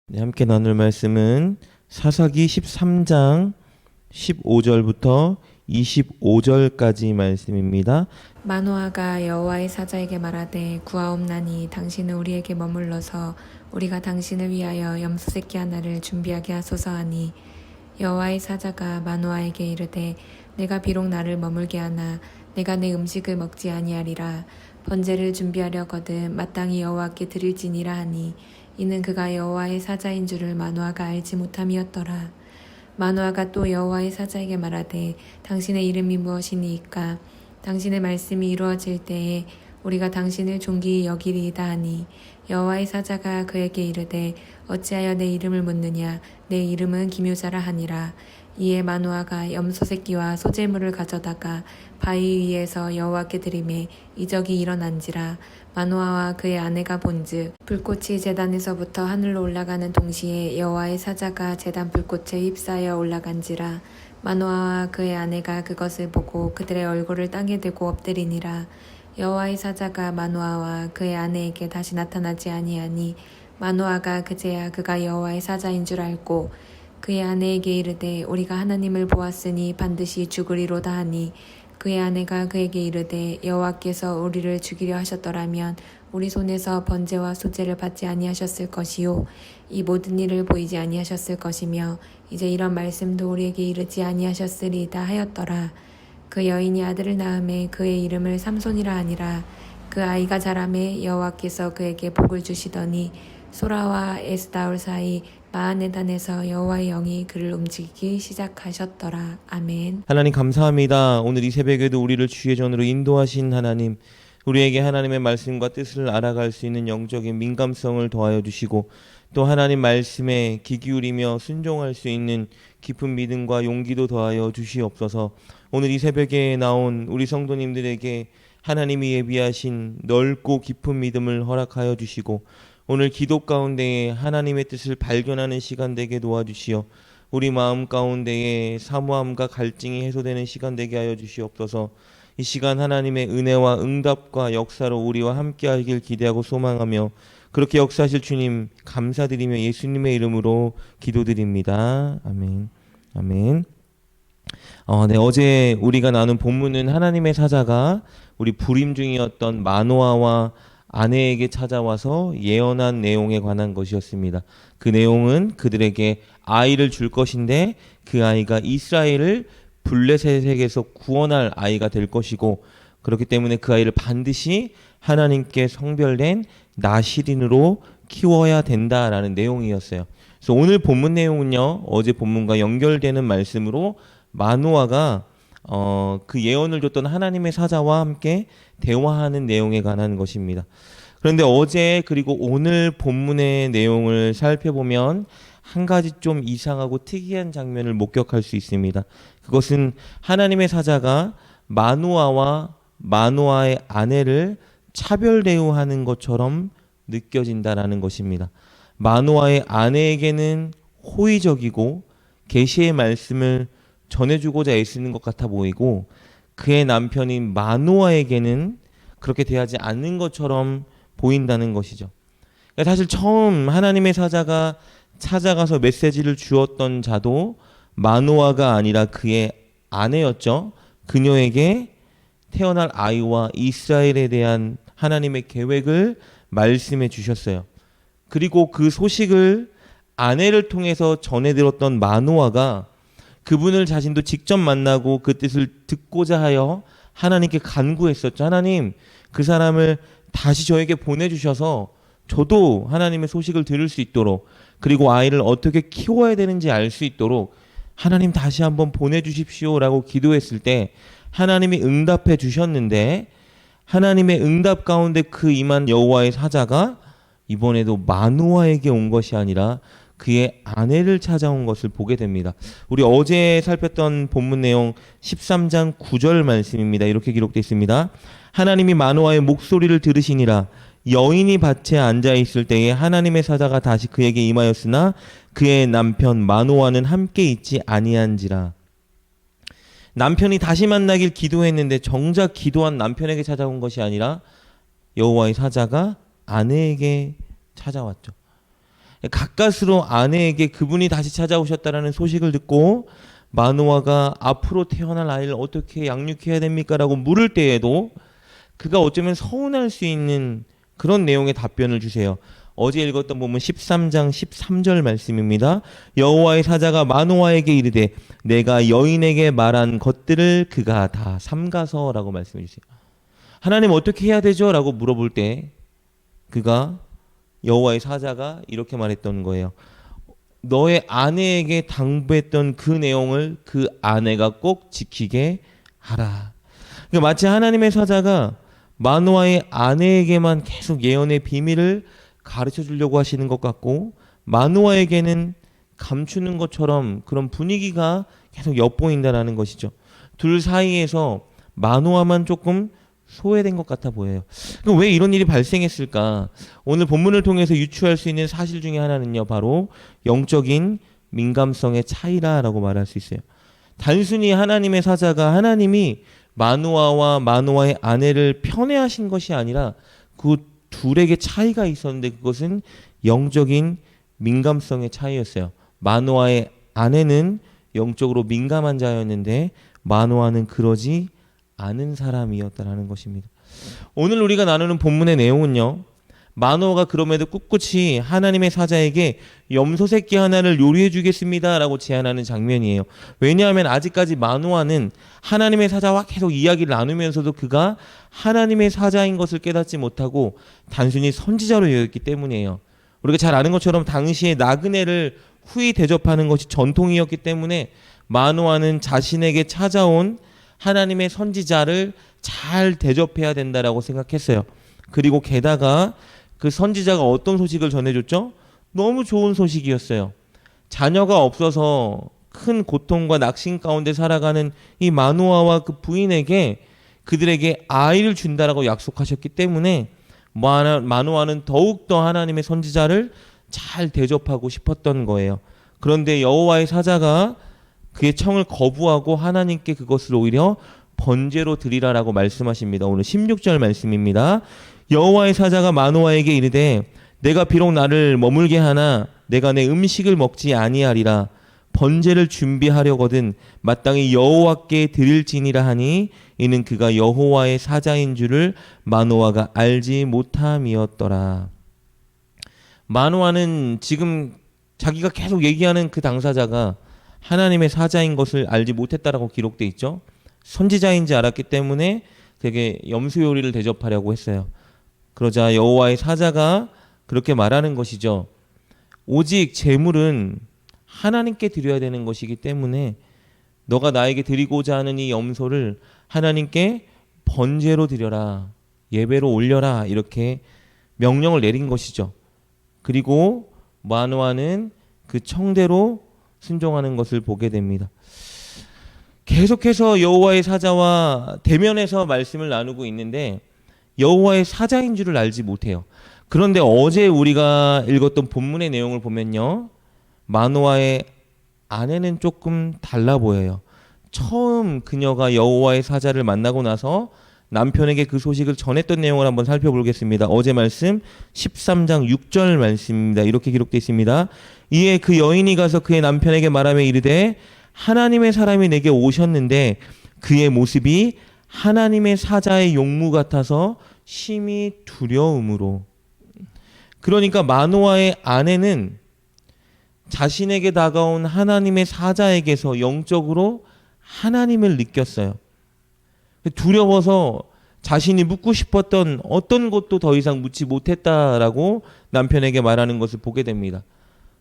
네, 함께 나눌 말씀은 사사기 13장 15절부터 25절까지 말씀입니다. 마노아가 여호와의 사자에게 말하되 구하옵나니 당신은 우리에게 머물러서 우리가 당신을 위하여 염소 새끼 하나를 준비하게 하소서 하니 여호와의 사자가 마노아에게 이르되 내가 비록 나를 머물게 하나 내가 내 음식을 먹지 아니하리라. 번제를 준비하려거든 마땅히 여호와께 드릴지니라 하니 이는 그가 여호와의 사자인 줄을 마노아가 알지 못함이었더라. 마노아가 또 여호와의 사자에게 말하되 당신의 이름이 무엇이니이까 당신의 말씀이 이루어질 때에 우리가 당신을 존귀히 여기리이다 하니 여호와의 사자가 그에게 이르되 어찌하여 내 이름을 묻느냐 내 이름은 기묘자라 하니라. 이에 마노아가 염소 새끼와 소제물을 가져다가 바위 위에서 여호와께 드리매 이적이 일어난지라. 마노아와 그의 아내가 본즉 불꽃이 제단에서부터 하늘로 올라가는 동시에 여호와의 사자가 제단 불꽃에 휩싸여 올라간지라. 마노아와 그의 아내가 그것을 보고 그들의 얼굴을 땅에 대고 엎드리니라. 여호와의 사자가 마노아와 그의 아내에게 다시 나타나지 아니하니 마노아가 그제야 그가 여호와의 사자인 줄 알고 그의 아내에게 이르되 우리가 하나님을 보았으니 반드시 죽으리로다 하니 그의 아내가 그에게 이르되 여호와께서 우리를 죽이려 하셨더라면 우리 손에서 번제와 소제를 받지 아니하셨을 것이요 이 모든 일을 보이지 아니하셨을 것이며 이제 이런 말씀도 우리에게 이르지 아니하셨으리이다 하였더라. 그 여인이 아들을 낳음에 그의 이름을 삼손이라 하니라. 그 아이가 자라매 여호와께서 그에게 복을 주시더니 소라와 에스다올 사이 마하네단에서 여호와의 영이 그를 움직이기 시작하셨더라. 아멘. 하나님 감사합니다. 오늘 이 새벽에도 우리를 주의 전으로 인도하신 하나님, 우리에게 하나님의 말씀과 뜻을 알아갈 수 있는 영적인 민감성을 더하여 주시고 또 하나님 말씀에 귀 기울이며 순종할 수 있는 깊은 믿음과 용기도 더하여 주시옵소서. 오늘 이 새벽에 나온 우리 성도님들에게 하나님이 예비하신 넓고 깊은 믿음을 허락하여 주시고 오늘 기도 가운데에 하나님의 뜻을 발견하는 시간 되게 도와주시어 우리 마음 가운데에 사모함과 갈증이 해소되는 시간 되게 하여 주시옵소서. 이 시간 하나님의 은혜와 응답과 역사로 우리와 함께 하길 기대하고 소망하며 그렇게 역사하실 주님 감사드리며 예수님의 이름으로 기도드립니다. 아멘. 아멘. 네, 어제 우리가 나눈 본문은 하나님의 사자가 우리 불임 중이었던 마노아와 아내에게 찾아와서 예언한 내용에 관한 것이었습니다. 그 내용은 그들에게 아이를 줄 것인데 그 아이가 이스라엘을 블레셋에게서 구원할 아이가 될 것이고 그렇기 때문에 그 아이를 반드시 하나님께 성별된 나시린으로 키워야 된다라는 내용이었어요. 그래서 오늘 본문 내용은요, 어제 본문과 연결되는 말씀으로 마노아가 그 예언을 줬던 하나님의 사자와 함께 대화하는 내용에 관한 것입니다. 그런데 어제 그리고 오늘 본문의 내용을 살펴보면 한 가지 좀 이상하고 특이한 장면을 목격할 수 있습니다. 그것은 하나님의 사자가 마노아와 마노아의 아내를 차별 대우하는 것처럼 느껴진다라는 것입니다. 마노아의 아내에게는 호의적이고 계시의 말씀을 전해주고자 애쓰는 것 같아 보이고 그의 남편인 마노아에게는 그렇게 대하지 않는 것처럼 보인다는 것이죠. 그러니까 사실 처음 하나님의 사자가 찾아가서 메시지를 주었던 자도 마노아가 아니라 그의 아내였죠. 그녀에게 태어날 아이와 이스라엘에 대한 하나님의 계획을 말씀해 주셨어요. 그리고 그 소식을 아내를 통해서 전해 들었던 마노아가 그분을 자신도 직접 만나고 그 뜻을 듣고자 하여 하나님께 간구했었죠. 하나님, 그 사람을 다시 저에게 보내주셔서 저도 하나님의 소식을 들을 수 있도록 그리고 아이를 어떻게 키워야 되는지 알 수 있도록 하나님 다시 한번 보내주십시오라고 기도했을 때 하나님이 응답해 주셨는데 하나님의 응답 가운데 그 임한 여호와의 사자가 이번에도 마노아에게 온 것이 아니라 그의 아내를 찾아온 것을 보게 됩니다. 우리 어제 살폈던 본문 내용 13장 9절 말씀입니다. 이렇게 기록되어 있습니다. 하나님이 마노아의 목소리를 들으시니라. 여인이 밭에 앉아 있을 때에 하나님의 사자가 다시 그에게 임하였으나 그의 남편 마노아는 함께 있지 아니한지라. 남편이 다시 만나길 기도했는데 정작 기도한 남편에게 찾아온 것이 아니라 여호와의 사자가 아내에게 찾아왔죠. 가까스로 아내에게 그분이 다시 찾아오셨다라는 소식을 듣고 마노아가 앞으로 태어날 아이를 어떻게 양육해야 됩니까? 라고 물을 때에도 그가 어쩌면 서운할 수 있는 그런 내용의 답변을 주세요. 어제 읽었던 본문 13장 13절 말씀입니다. 여호와의 사자가 마노아에게 이르되 내가 여인에게 말한 것들을 그가 다 삼가서라고 말씀해 주세요. 하나님 어떻게 해야 되죠? 라고 물어볼 때 그가 여호와의 사자가 이렇게 말했던 거예요. 너의 아내에게 당부했던 그 내용을 그 아내가 꼭 지키게 하라. 그러니까 마치 하나님의 사자가 마노아의 아내에게만 계속 예언의 비밀을 가르쳐 주려고 하시는 것 같고 마노아에게는 감추는 것처럼 그런 분위기가 계속 엿보인다라는 것이죠. 둘 사이에서 마노아만 조금 소외된 것 같아 보여요. 그럼 왜 이런 일이 발생했을까? 오늘 본문을 통해서 유추할 수 있는 사실 중에 하나는요, 바로 영적인 민감성의 차이라고 말할 수 있어요. 단순히 하나님의 사자가 하나님이 마노아와 마노아의 아내를 편애하신 것이 아니라 그 둘에게 차이가 있었는데 그것은 영적인 민감성의 차이였어요. 마노아의 아내는 영적으로 민감한 자였는데 마노아는 그러지 않은 사람이었다라는 것입니다. 오늘 우리가 나누는 본문의 내용은요, 마노아가 그럼에도 꿋꿋이 하나님의 사자에게 염소 새끼 하나를 요리해 주겠습니다 라고 제안하는 장면이에요. 왜냐하면 아직까지 마노아는 하나님의 사자와 계속 이야기를 나누면서도 그가 하나님의 사자인 것을 깨닫지 못하고 단순히 선지자로 여겼기 때문이에요. 우리가 잘 아는 것처럼 당시에 나그네를 후히 대접하는 것이 전통이었기 때문에 마노아는 자신에게 찾아온 하나님의 선지자를 잘 대접해야 된다라고 생각했어요. 그리고 게다가 그 선지자가 어떤 소식을 전해줬죠? 너무 좋은 소식이었어요. 자녀가 없어서 큰 고통과 낙심 가운데 살아가는 이 마노아와 그 부인에게 그들에게 아이를 준다라고 약속하셨기 때문에 마노아는 더욱더 하나님의 선지자를 잘 대접하고 싶었던 거예요. 그런데 여호와의 사자가 그의 청을 거부하고 하나님께 그것을 오히려 번제로 드리라라고 말씀하십니다. 오늘 16절 말씀입니다. 여호와의 사자가 마노아에게 이르되 내가 비록 나를 머물게 하나 내가 내 음식을 먹지 아니하리라. 번제를 준비하려거든 마땅히 여호와께 드릴지니라 하니 이는 그가 여호와의 사자인 줄을 마노아가 알지 못함이었더라. 마노아는 지금 자기가 계속 얘기하는 그 당사자가 하나님의 사자인 것을 알지 못했다라고 기록돼 있죠. 선지자인지 알았기 때문에 되게 염소 요리를 대접하려고 했어요. 그러자 여호와의 사자가 그렇게 말하는 것이죠. 오직 제물은 하나님께 드려야 되는 것이기 때문에 너가 나에게 드리고자 하는 이 염소를 하나님께 번제로 드려라, 예배로 올려라, 이렇게 명령을 내린 것이죠. 그리고 마노아는 그 청대로 순종하는 것을 보게 됩니다. 계속해서 여호와의 사자와 대면해서 말씀을 나누고 있는데 여호와의 사자인 줄을 알지 못해요. 그런데 어제 우리가 읽었던 본문의 내용을 보면요, 마노아의 아내는 조금 달라 보여요. 처음 그녀가 여호와의 사자를 만나고 나서 남편에게 그 소식을 전했던 내용을 한번 살펴보겠습니다. 어제 말씀 13장 6절 말씀입니다. 이렇게 기록되어 있습니다. 이에 그 여인이 가서 그의 남편에게 말하며 이르되 하나님의 사람이 내게 오셨는데 그의 모습이 하나님의 사자의 용무 같아서 심히 두려움으로. 그러니까 마노아의 아내는 자신에게 다가온 하나님의 사자에게서 영적으로 하나님을 느꼈어요. 두려워서 자신이 묻고 싶었던 어떤 것도 더 이상 묻지 못했다라고 남편에게 말하는 것을 보게 됩니다.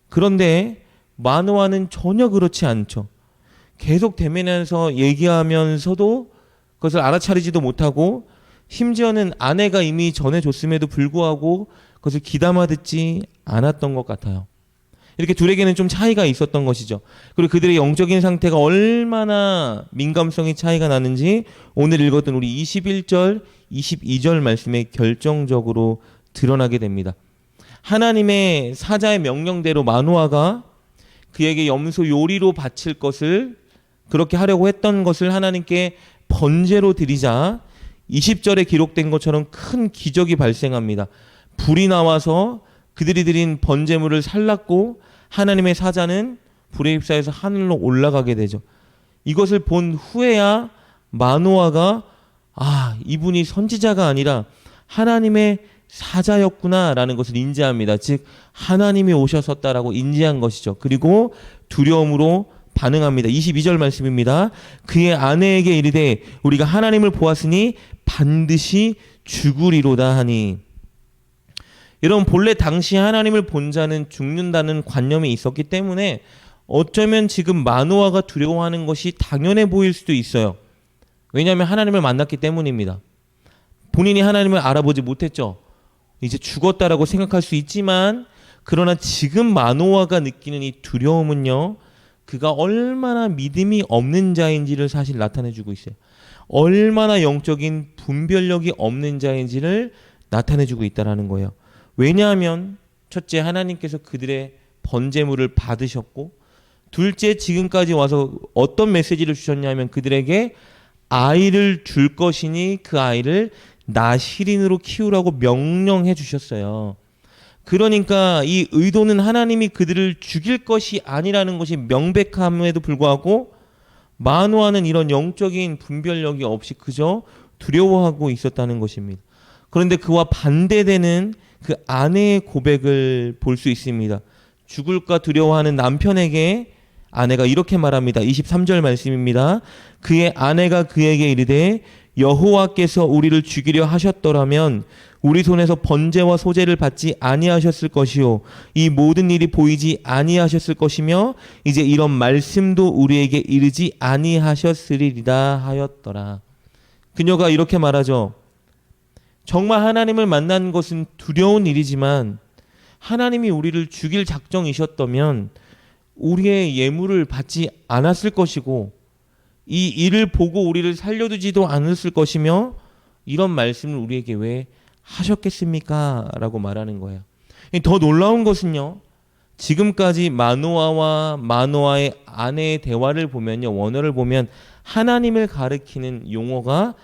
그런데 마노아는 전혀 그렇지 않죠. 계속 대면해서 얘기하면서도 그것을 알아차리지도 못하고 심지어는 아내가 이미 전해줬음에도 불구하고 그것을 귀담아 듣지 않았던 것 같아요. 이렇게 둘에게는 좀 차이가 있었던 것이죠. 그리고 그들의 영적인 상태가 얼마나 민감성이 차이가 나는지 오늘 읽었던 우리 21절, 22절 말씀에 결정적으로 드러나게 됩니다. 하나님의 사자의 명령대로 마노아가 그에게 염소 요리로 바칠 것을 그렇게 하려고 했던 것을 하나님께 번제로 드리자 20절에 기록된 것처럼 큰 기적이 발생합니다. 불이 나와서 그들이 드린 번제물을 살랐고 하나님의 사자는 불에 휩싸여서 하늘로 올라가게 되죠. 이것을 본 후에야 마노아가 이분이 선지자가 아니라 하나님의 사자였구나라는 것을 인지합니다. 즉 하나님이 오셨었다라고 인지한 것이죠. 그리고 두려움으로 반응합니다. 22절 말씀입니다. 그의 아내에게 이르되 우리가 하나님을 보았으니 반드시 죽으리로다 하니. 여러분, 본래 당시 하나님을 본 자는 죽는다는 관념이 있었기 때문에 어쩌면 지금 마노아가 두려워하는 것이 당연해 보일 수도 있어요. 왜냐하면 하나님을 만났기 때문입니다. 본인이 하나님을 알아보지 못했죠. 이제 죽었다라고 생각할 수 있지만, 그러나 지금 마노아가 느끼는 이 두려움은요, 그가 얼마나 믿음이 없는 자인지를 사실 나타내주고 있어요. 얼마나 영적인 분별력이 없는 자인지를 나타내주고 있다는 거예요. 왜냐하면 첫째, 하나님께서 그들의 번제물을 받으셨고, 둘째, 지금까지 와서 어떤 메시지를 주셨냐면 그들에게 아이를 줄 것이니 그 아이를 나시린으로 키우라고 명령해 주셨어요. 그러니까 이 의도는 하나님이 그들을 죽일 것이 아니라는 것이 명백함에도 불구하고 마노아는 이런 영적인 분별력이 없이 그저 두려워하고 있었다는 것입니다. 그런데 그와 반대되는 그 아내의 고백을 볼 수 있습니다. 죽을까 두려워하는 남편에게 아내가 이렇게 말합니다. 23절 말씀입니다. 그의 아내가 그에게 이르되 여호와께서 우리를 죽이려 하셨더라면 우리 손에서 번제와 소제를 받지 아니하셨을 것이요 이 모든 일이 보이지 아니하셨을 것이며 이제 이런 말씀도 우리에게 이르지 아니하셨으리이다 하였더라. 그녀가 이렇게 말하죠. 정말 하나님을 만난 것은 두려운 일이지만 하나님이 우리를 죽일 작정이셨다면 우리의 예물을 받지 않았을 것이고 이 일을 보고 우리를 살려두지도 않았을 것이며 이런 말씀을 우리에게 왜 하셨겠습니까? 라고 말하는 거예요. 더 놀라운 것은요, 지금까지 마노아와 마노아의 아내의 대화를 보면요, 원어를 보면 하나님을 가리키는 용어가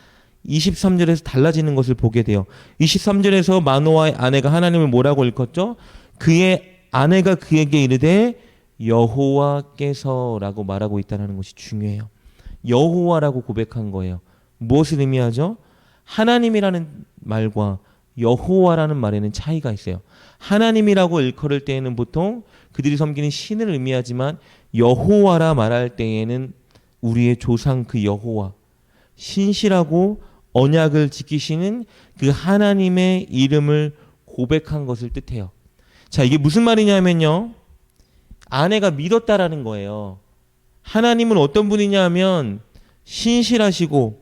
23절에서 달라지는 것을 보게 돼요. 23절에서 마노아의 아내가 하나님을 뭐라고 일컫죠? 그의 아내가 그에게 이르되 여호와께서라고 말하고 있다는 것이 중요해요. 여호와라고 고백한 거예요. 무엇을 의미하죠? 하나님이라는 말과 여호와라는 말에는 차이가 있어요. 하나님이라고 일컬을 때에는 보통 그들이 섬기는 신을 의미하지만 여호와라 말할 때에는 우리의 조상 그 여호와, 신실하고 언약을 지키시는 그 하나님의 이름을 고백한 것을 뜻해요. 자, 이게 무슨 말이냐면요, 아내가 믿었다라는 거예요. 하나님은 어떤 분이냐 하면 신실하시고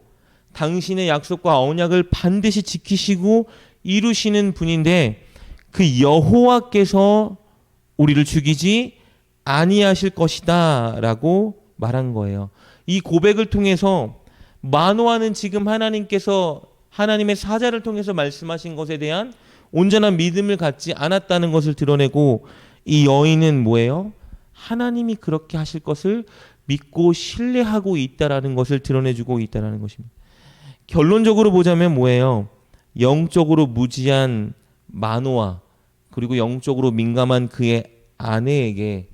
당신의 약속과 언약을 반드시 지키시고 이루시는 분인데 그 여호와께서 우리를 죽이지 아니하실 것이다 라고 말한 거예요. 이 고백을 통해서 마노아는 지금 하나님께서 하나님의 사자를 통해서 말씀하신 것에 대한 온전한 믿음을 갖지 않았다는 것을 드러내고, 이 여인은 뭐예요? 하나님이 그렇게 하실 것을 믿고 신뢰하고 있다라는 것을 드러내주고 있다라는 것입니다. 결론적으로 보자면 뭐예요? 영적으로 무지한 마노아 그리고 영적으로 민감한 그의 아내에게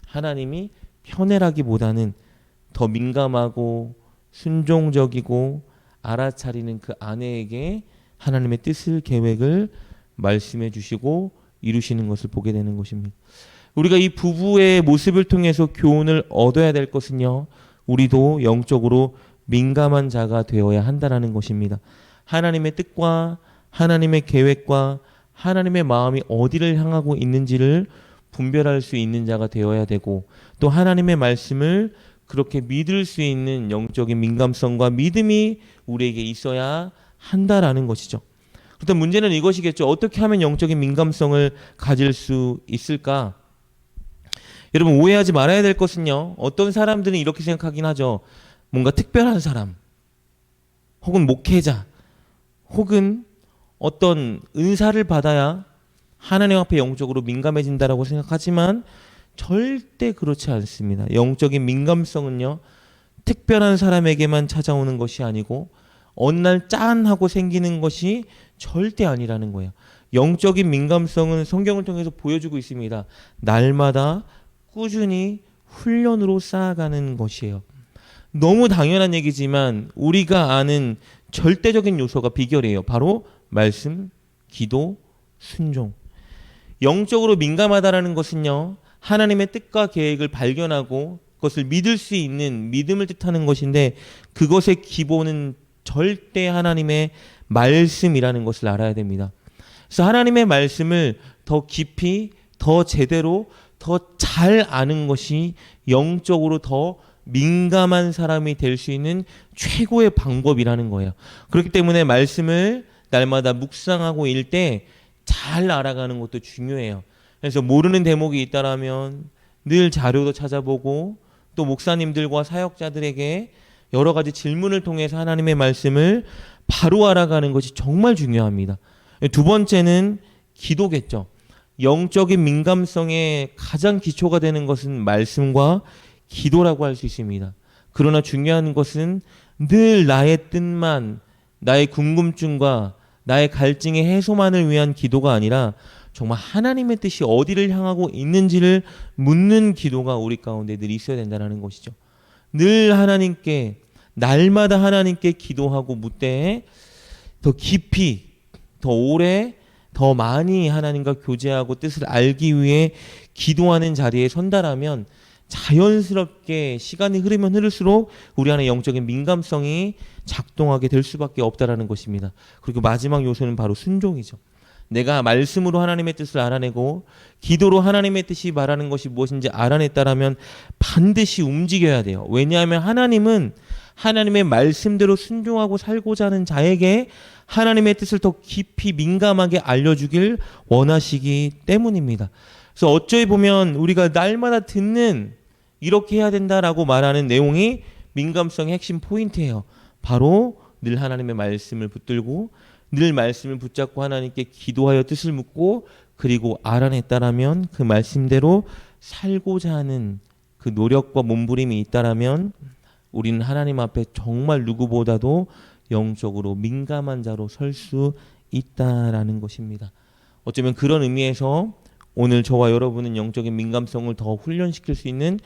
하나님이 편애라기보다는 더 민감하고 순종적이고 알아차리는 그 아내에게 하나님의 뜻을 계획을 말씀해 주시고 이루시는 것을 보게 되는 것입니다. 우리가 이 부부의 모습을 통해서 교훈을 얻어야 될 것은요, 우리도 영적으로 민감한 자가 되어야 한다는 것입니다. 하나님의 뜻과 하나님의 계획과 하나님의 마음이 어디를 향하고 있는지를 분별할 수 있는 자가 되어야 되고, 또 하나님의 말씀을 그렇게 믿을 수 있는 영적인 민감성과 믿음이 우리에게 있어야 한다라는 것이죠. 그런데 문제는 이것이겠죠. 어떻게 하면 영적인 민감성을 가질 수 있을까? 여러분, 오해하지 말아야 될 것은요, 어떤 사람들은 이렇게 생각하긴 하죠. 뭔가 특별한 사람, 혹은 목회자, 혹은 어떤 은사를 받아야 하나님 앞에 영적으로 민감해진다라고 생각하지만 절대 그렇지 않습니다. 영적인 민감성은요, 특별한 사람에게만 찾아오는 것이 아니고 어느 날 짠 하고 생기는 것이 절대 아니라는 거예요. 영적인 민감성은 성경을 통해서 보여주고 있습니다. 날마다 꾸준히 훈련으로 쌓아가는 것이에요. 너무 당연한 얘기지만 우리가 아는 절대적인 요소가 비결이에요. 바로 말씀, 기도, 순종. 영적으로 민감하다라는 것은요, 하나님의 뜻과 계획을 발견하고 그것을 믿을 수 있는 믿음을 뜻하는 것인데, 그것의 기본은 절대 하나님의 말씀이라는 것을 알아야 됩니다. 그래서 하나님의 말씀을 더 깊이, 더 제대로, 더 잘 아는 것이 영적으로 더 민감한 사람이 될 수 있는 최고의 방법이라는 거예요. 그렇기 때문에 말씀을 날마다 묵상하고 읽을 때 잘 알아가는 것도 중요해요. 그래서 모르는 대목이 있다라면 늘 자료도 찾아보고, 또 목사님들과 사역자들에게 여러 가지 질문을 통해서 하나님의 말씀을 바로 알아가는 것이 정말 중요합니다. 두 번째는 기도겠죠. 영적인 민감성의 가장 기초가 되는 것은 말씀과 기도라고 할 수 있습니다. 그러나 중요한 것은 늘 나의 뜻만, 나의 궁금증과 나의 갈증의 해소만을 위한 기도가 아니라 정말 하나님의 뜻이 어디를 향하고 있는지를 묻는 기도가 우리 가운데 늘 있어야 된다는 것이죠. 늘 하나님께, 날마다 하나님께 기도하고 묻되 더 깊이, 더 오래, 더 많이 하나님과 교제하고 뜻을 알기 위해 기도하는 자리에 선다라면 자연스럽게 시간이 흐르면 흐를수록 우리 안에 영적인 민감성이 작동하게 될 수밖에 없다라는 것입니다. 그리고 마지막 요소는 바로 순종이죠. 내가 말씀으로 하나님의 뜻을 알아내고 기도로 하나님의 뜻이 말하는 것이 무엇인지 알아냈다라면 반드시 움직여야 돼요. 왜냐하면 하나님은 하나님의 말씀대로 순종하고 살고자 하는 자에게 하나님의 뜻을 더 깊이 민감하게 알려주길 원하시기 때문입니다. 그래서 어쩌이 보면 우리가 날마다 듣는 이렇게 해야 된다라고 말하는 내용이 민감성의 핵심 포인트예요. 바로 늘 하나님의 말씀을 붙들고 늘 말씀을 붙잡고 하나님께 기도하여 뜻을 묻고 그리고 알아냈다라면 그 말씀대로 살고자 하는 그 노력과 몸부림이 있다라면 우리는 하나님 앞에 정말 누구보다도 영적으로 민감한 자로 설 수 있다라는 것입니다. 어쩌면 그런 의미에서 오늘 저와 여러분은 영적인 민감성을 더 훈련시킬 수 있는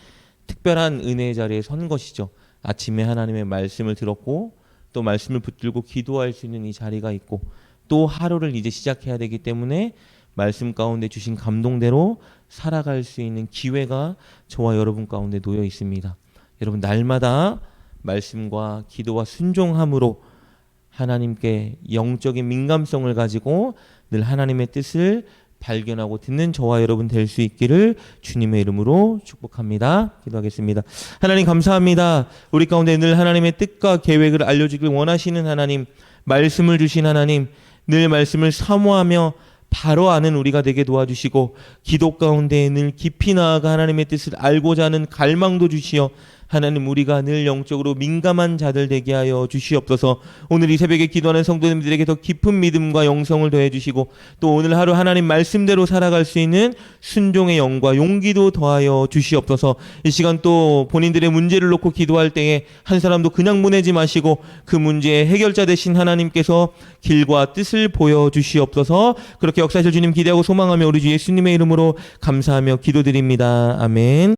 특별한 은혜의 자리에 선 것이죠. 아침에 하나님의 말씀을 들었고 또 말씀을 붙들고 기도할 수 있는 이 자리가 있고 또 하루를 이제 시작해야 되기 때문에 말씀 가운데 주신 감동대로 살아갈 수 있는 기회가 저와 여러분 가운데 놓여 있습니다. 여러분 날마다 말씀과 기도와 순종함으로 하나님께 영적인 민감성을 가지고 늘 하나님의 뜻을 발견하고 듣는 저와 여러분 될 수 있기를 주님의 이름으로 축복합니다. 기도하겠습니다. 하나님 감사합니다. 우리 가운데 늘 하나님의 뜻과 계획을 알려주길 원하시는 하나님, 말씀을 주신 하나님, 늘 말씀을 사모하며 바로 아는 우리가 되게 도와주시고 기도 가운데 늘 깊이 나아가 하나님의 뜻을 알고자 하는 갈망도 주시어 하나님 우리가 늘 영적으로 민감한 자들 되게 하여 주시옵소서. 오늘 이 새벽에 기도하는 성도님들에게 더 깊은 믿음과 영성을 더해 주시고 또 오늘 하루 하나님 말씀대로 살아갈 수 있는 순종의 영과 용기도 더하여 주시옵소서. 이 시간 또 본인들의 문제를 놓고 기도할 때에 한 사람도 그냥 보내지 마시고 그 문제의 해결자 되신 하나님께서 길과 뜻을 보여주시옵소서. 그렇게 역사하실 주님 기대하고 소망하며 우리 주 예수님의 이름으로 감사하며 기도드립니다. 아멘.